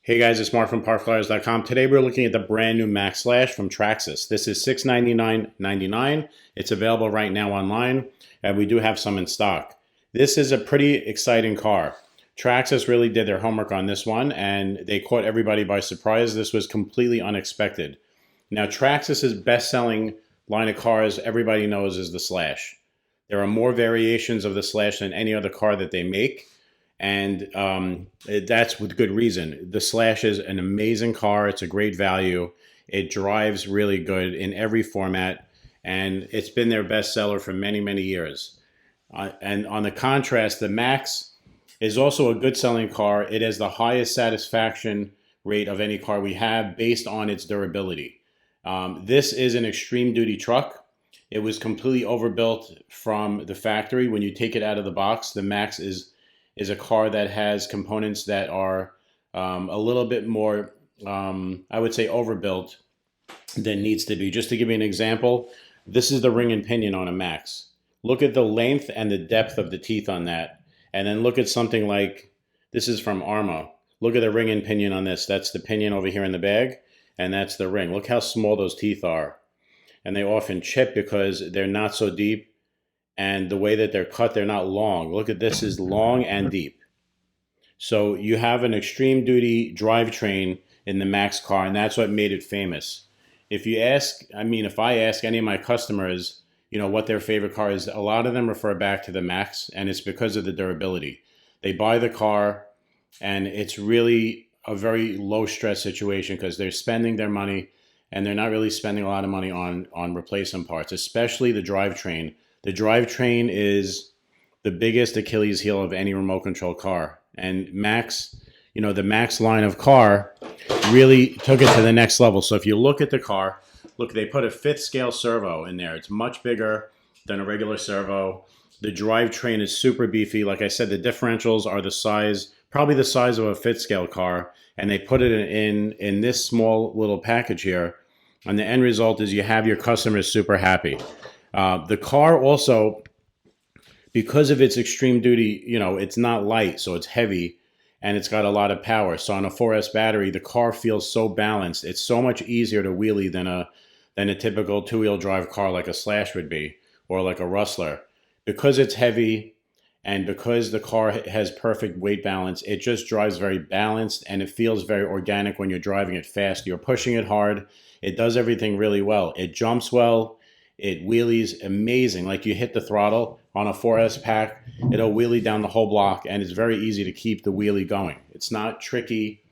Hey guys, it's Mark from ParkFlyers.com. Today we're looking at the brand new MAXX Slash from Traxxas. This is $699.99. It's available right now online, and we do have some in stock. This is a pretty exciting car. Traxxas really did their homework on this one, and they caught everybody by surprise. This was completely unexpected. Now, Traxxas's best-selling line of cars, everybody knows, is the Slash. There are more variations of the Slash than any other car that they make. And that's with good reason. The Slash is an amazing car. It's a great value. It drives really good in every format, and it's been their best seller for many, many years. And on the contrast, the MAXX is also a good selling car. It has the highest satisfaction rate of any car we have based on its durability. This is an extreme duty truck. It was completely overbuilt from the factory. When you take it out of the box, the MAXX is a car that has components that are a little bit more, I would say, overbuilt than needs to be. Just to give you an example, this is the ring and pinion on a MAXX. Look at the length and the depth of the teeth on that. And then look at something like, this is from Arma. Look at the ring and pinion on this. That's the pinion over here in the bag, and that's the ring. Look how small those teeth are. And they often chip because they're not so deep. And the way that they're cut, they're not long. Look at this, is long and deep. So you have an extreme duty drivetrain in the MAXX car, and that's what made it famous. If you ask, if I ask any of my customers, what their favorite car is, a lot of them refer back to the MAXX, and it's because of the durability. They buy the car, and it's really a very low stress situation because they're spending their money, and they're not really spending a lot of money on replacement parts, especially the drivetrain. The drivetrain is the biggest Achilles heel of any remote control car. And MAXX, the MAXX line of car really took it to the next level. So if you look at the car, look, they put a 5th scale servo in there. It's much bigger than a regular servo. The drivetrain is super beefy. Like I said, the differentials are the size, probably the size of a 5th scale car. And they put it in this small little package here. And the end result is you have your customers super happy. The car also, because of its extreme duty, it's not light, so it's heavy, and it's got a lot of power. So on a 4S battery, the car feels so balanced. It's so much easier to wheelie than a typical 2-wheel drive car like a Slash would be, or like a Rustler. Because it's heavy, and because the car has perfect weight balance, it just drives very balanced, and it feels very organic when you're driving it fast. You're pushing it hard. It does everything really well. It jumps well. It wheelies amazing. Like you hit the throttle on a 4S pack, it'll wheelie down the whole block, and it's very easy to keep the wheelie going. It's not tricky,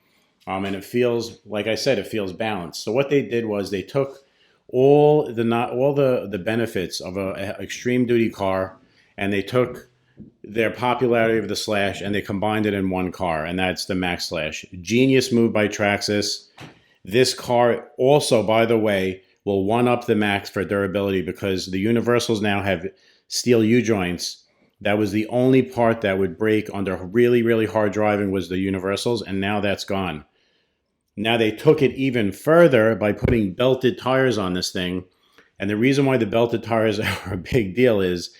and it feels, like I said, it feels balanced. So what they did was they took all the benefits of an extreme duty car, and they took their popularity of the Slash and they combined it in one car, and that's the MAXX Slash. Genius move by Traxxas. This car also, by the way, will one-up the MAXX for durability because the universals now have steel U-joints. That was the only part that would break under really, really hard driving was the universals, and now that's gone. Now they took it even further by putting belted tires on this thing, and the reason why the belted tires are a big deal is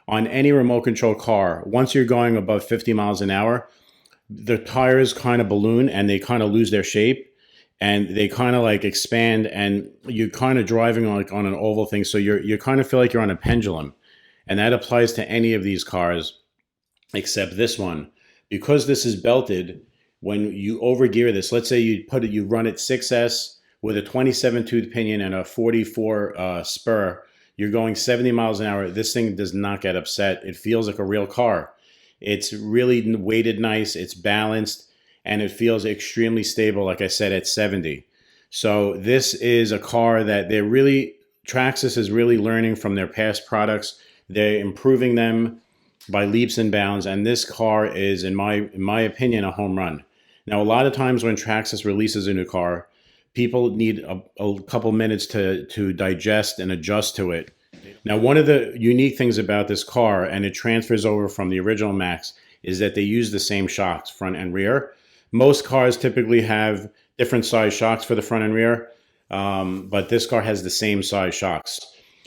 on any remote control car, once you're going above 50 miles an hour, the tires kind of balloon and they kind of lose their shape. And they kind of like expand, and you're kind of driving like on an oval thing. So you kind of feel like you're on a pendulum. And that applies to any of these cars except this one. Because this is belted, when you overgear this, let's say you run it 6S with a 27 tooth pinion and a 44 spur, you're going 70 miles an hour. This thing does not get upset. It feels like a real car. It's really weighted nice. It's balanced. And it feels extremely stable, like I said, at 70. So this is a car that Traxxas is really learning from their past products. They're improving them by leaps and bounds. And this car is, in my opinion, a home run. Now, a lot of times when Traxxas releases a new car, people need a couple minutes to digest and adjust to it. Now, one of the unique things about this car, and it transfers over from the original MAXX, is that they use the same shocks, front and rear. Most cars typically have different size shocks for the front and rear, but this car has the same size shocks.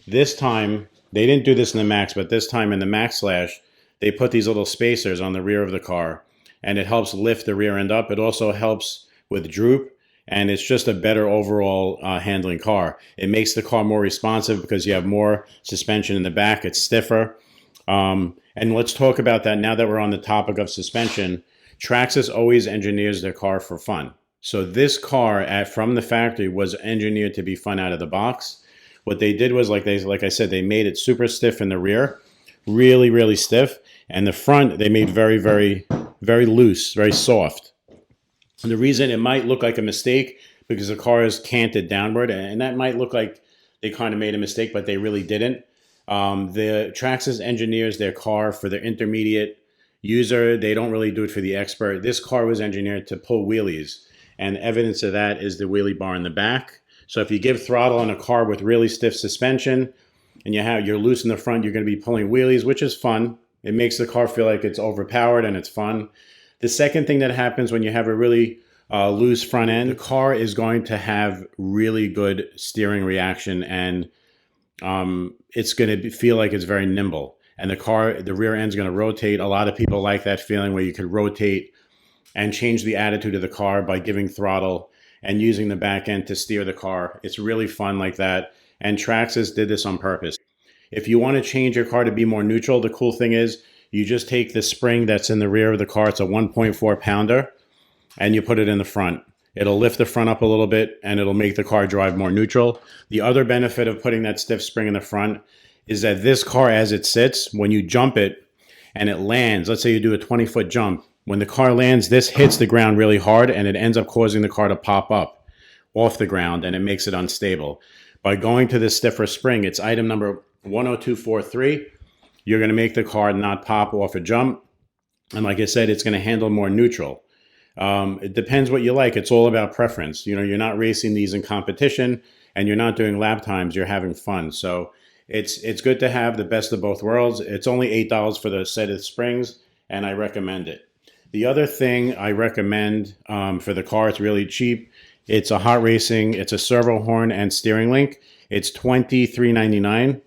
This time, they didn't do this in the MAXX, but this time in the MAXX Slash, they put these little spacers on the rear of the car, and it helps lift the rear end up. It also helps with droop, and it's just a better overall handling car. It makes the car more responsive because you have more suspension in the back. It's stiffer. And let's talk about that now that we're on the topic of suspension. Traxxas always engineers their car for fun. So this car from the factory was engineered to be fun out of the box. What they did was, like I said, they made it super stiff in the rear, really, really stiff. And the front, they made very, very, very loose, very soft. And the reason it might look like a mistake because the car is canted downward, and that might look like they kind of made a mistake, but they really didn't. The Traxxas engineers their car for the intermediate user. They don't really do it for the expert. This car was engineered to pull wheelies, and evidence of that is the wheelie bar in the back. So if you give throttle on a car with really stiff suspension and you're loose in the front, you're going to be pulling wheelies, which is fun. It makes the car feel like it's overpowered and it's fun. The second thing that happens when you have a really loose front end, the car is going to have really good steering reaction, and it's going to feel like it's very nimble. And the rear end is going to rotate. A lot of people like that feeling where you could rotate and change the attitude of the car by giving throttle and using the back end to steer the car. It's really fun like that. And Traxxas did this on purpose. If you want to change your car to be more neutral, the cool thing is you just take the spring that's in the rear of the car. It's a 1.4 pounder, and you put it in the front. It'll lift the front up a little bit, and it'll make the car drive more neutral. The other benefit of putting that stiff spring in the front is that this car, as it sits, when you jump it and it lands, let's say you do a 20-foot jump, when the car lands, this hits the ground really hard, and it ends up causing the car to pop up off the ground, and it makes it unstable. By going to this stiffer spring, it's item number 10243, you're going to make the car not pop off a jump. And like I said, it's going to handle more neutral. It depends what you like. It's all about preference. You know, you're not racing these in competition, and you're not doing lap times. You're having fun. So it's good to have the best of both worlds. It's only $8 for the set of springs, and I recommend it. The other thing I recommend for the car, it's really cheap. It's a hot racing. It's a servo horn and steering link. It's $23.99,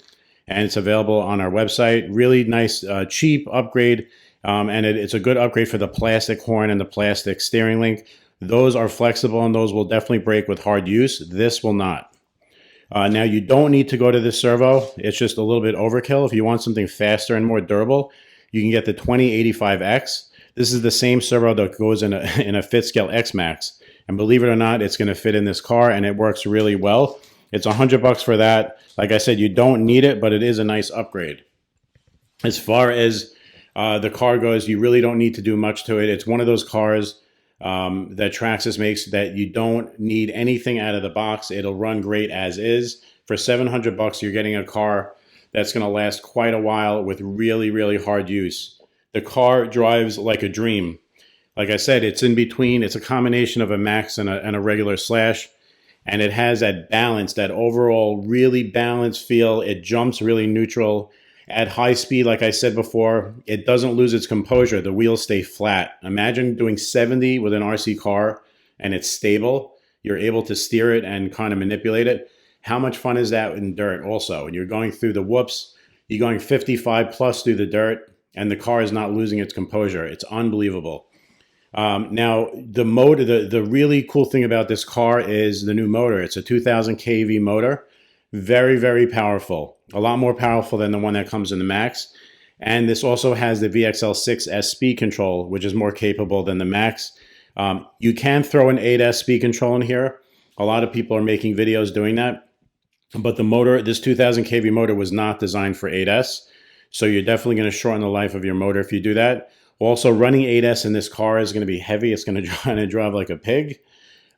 and it's available on our website. Really nice, cheap upgrade. And it's a good upgrade for the plastic horn and the plastic steering link. Those are flexible, and those will definitely break with hard use. This will not. Now, you don't need to go to the servo. It's just a little bit overkill. If you want something faster and more durable, you can get the 2085X. This is the same servo that goes in a fit scale X-Maxx. And believe it or not, it's going to fit in this car, and it works really well. It's $100 for that. Like I said, you don't need it, but it is a nice upgrade. As far as the car goes, you really don't need to do much to it. It's one of those cars that Traxxas makes that you don't need anything out of the box. It'll run great as is. For $700, you're getting a car that's going to last quite a while with really, really hard use. The car drives like a dream. Like I said, it's in between. It's a combination of a Max and a regular Slash. And it has that balance, that overall really balanced feel. It jumps really neutral. At high speed, like I said before, it doesn't lose its composure. The wheels stay flat. Imagine doing 70 with an RC car and it's stable. You're able to steer it and kind of manipulate it. How much fun is that in dirt also? And you're going through the whoops. You're going 55 plus through the dirt, and the car is not losing its composure. It's unbelievable. Now, the motor, the really cool thing about this car is the new motor. It's a 2000 kV motor. Very, very powerful. A lot more powerful than the one that comes in the Max. And this also has the VXL6S speed control, which is more capable than the Max. You can throw an 8S speed control in here. A lot of people are making videos doing that. But the motor, this 2000 kV motor was not designed for 8S. So you're definitely going to shorten the life of your motor if you do that. Also, running 8S in this car is going to be heavy. It's going to drive like a pig.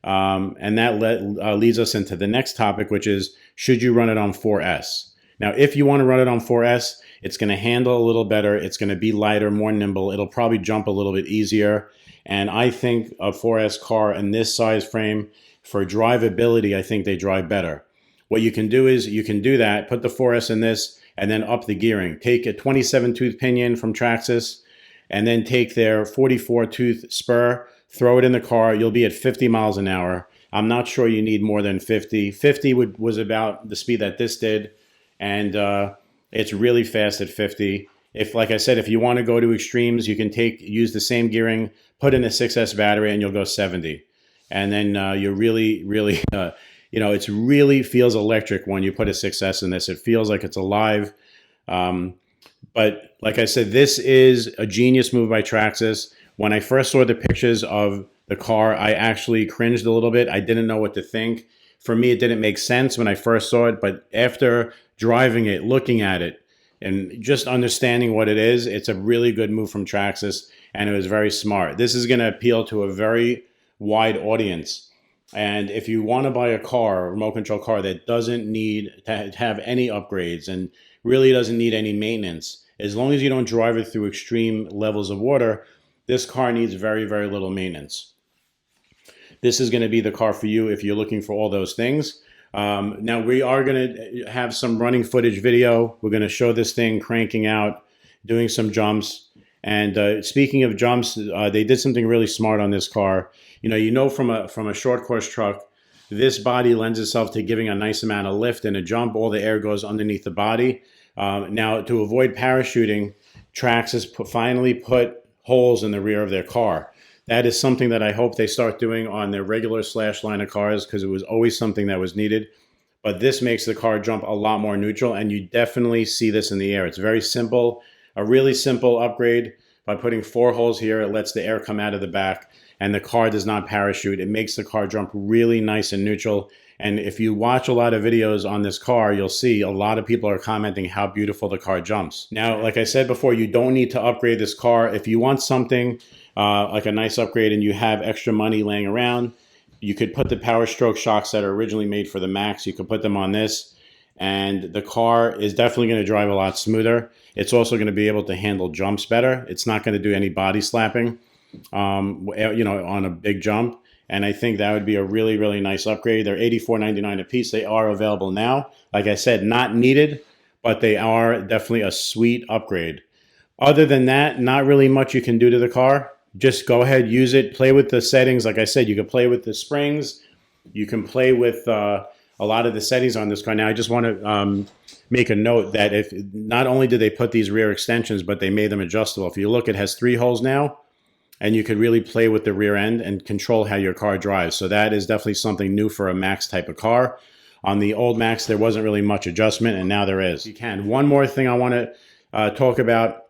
And that leads us into the next topic, which is, should you run it on 4S? Now, if you want to run it on 4S, it's going to handle a little better. It's going to be lighter, more nimble. It'll probably jump a little bit easier. And I think a 4S car in this size frame, for drivability, I think they drive better. What you can do is you can do that, put the 4S in this, and then up the gearing. Take a 27-tooth pinion from Traxxas, and then take their 44-tooth spur, throw it in the car. You'll be at 50 miles an hour. I'm not sure you need more than 50. 50 was about the speed that this did, and it's really fast at 50. If, like I said, if you want to go to extremes, you can use the same gearing, put in a 6S battery, and you'll go 70. and then you really, really, you know, it really feels electric when you put a 6S in this. It feels like it's alive. But like I said, this is a genius move by Traxxas. When I first saw the pictures of the car, I actually cringed a little bit. I didn't know what to think. For me, it didn't make sense when I first saw it, but after driving it, looking at it, and just understanding what it is, it's a really good move from Traxxas, and it was very smart. This is going to appeal to a very wide audience. And if you want to buy a car, a remote control car that doesn't need to have any upgrades and really doesn't need any maintenance, as long as you don't drive it through extreme levels of water, this car needs very, very little maintenance. This is going to be the car for you if you're looking for all those things. Now we are going to have some running footage video. We're going to show this thing cranking out, doing some jumps. And speaking of jumps, they did something really smart on this car. You know from a short course truck, this body lends itself to giving a nice amount of lift in a jump. All the air goes underneath the body. Now, to avoid parachuting, Traxxas finally put holes in the rear of their car. That is something that I hope they start doing on their regular Slash line of cars, because it was always something that was needed. But this makes the car jump a lot more neutral, and you definitely see this in the air. It's very simple, a really simple upgrade. By putting 4 holes here, it lets the air come out of the back, and the car does not parachute. It makes the car jump really nice and neutral. And if you watch a lot of videos on this car, you'll see a lot of people are commenting how beautiful the car jumps. Now, like I said before, you don't need to upgrade this car. If you want something like a nice upgrade and you have extra money laying around, you could put the PowerStroke shocks that are originally made for the Max. You could put them on this, and the car is definitely going to drive a lot smoother. It's also going to be able to handle jumps better. It's not going to do any body slapping, on a big jump. And I think that would be a really, really nice upgrade. They're $84.99 a piece. They are available now. Like I said, not needed, but they are definitely a sweet upgrade. Other than that, not really much you can do to the car. Just go ahead, use it, play with the settings. Like I said, you can play with the springs. You can play with a lot of the settings on this car. Now, I just want to make a note that if not only did they put these rear extensions, but they made them adjustable. If you look, it has 3 holes now, and you could really play with the rear end and control how your car drives. So that is definitely something new for a Max type of car. On the old Max, there wasn't really much adjustment, and now there is. You can. One more thing I want to talk about.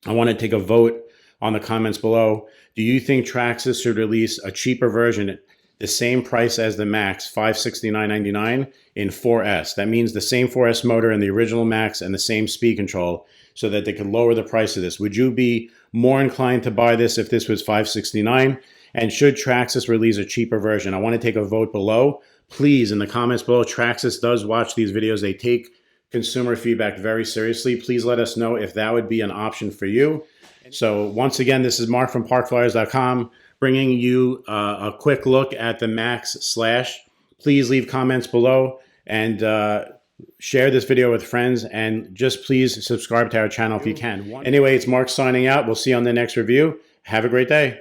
I want to take a vote on the comments below. Do you think Traxxas should release a cheaper version, the same price as the Max, $569.99 in 4S? That means the same 4S motor in the original Max and the same speed control, so that they could lower the price of this. Would you be more inclined to buy this if this was $569? And should Traxxas release a cheaper version? I want to take a vote below. Please, in the comments below, Traxxas does watch these videos. They take consumer feedback very seriously. Please let us know if that would be an option for you. So once again, this is Mark from parkflyers.com, bringing you a quick look at the MAXX Slash. Please leave comments below and share this video with friends, and just please subscribe to our channel if you can. Anyway, it's Mark signing out. We'll see you on the next review. Have a great day.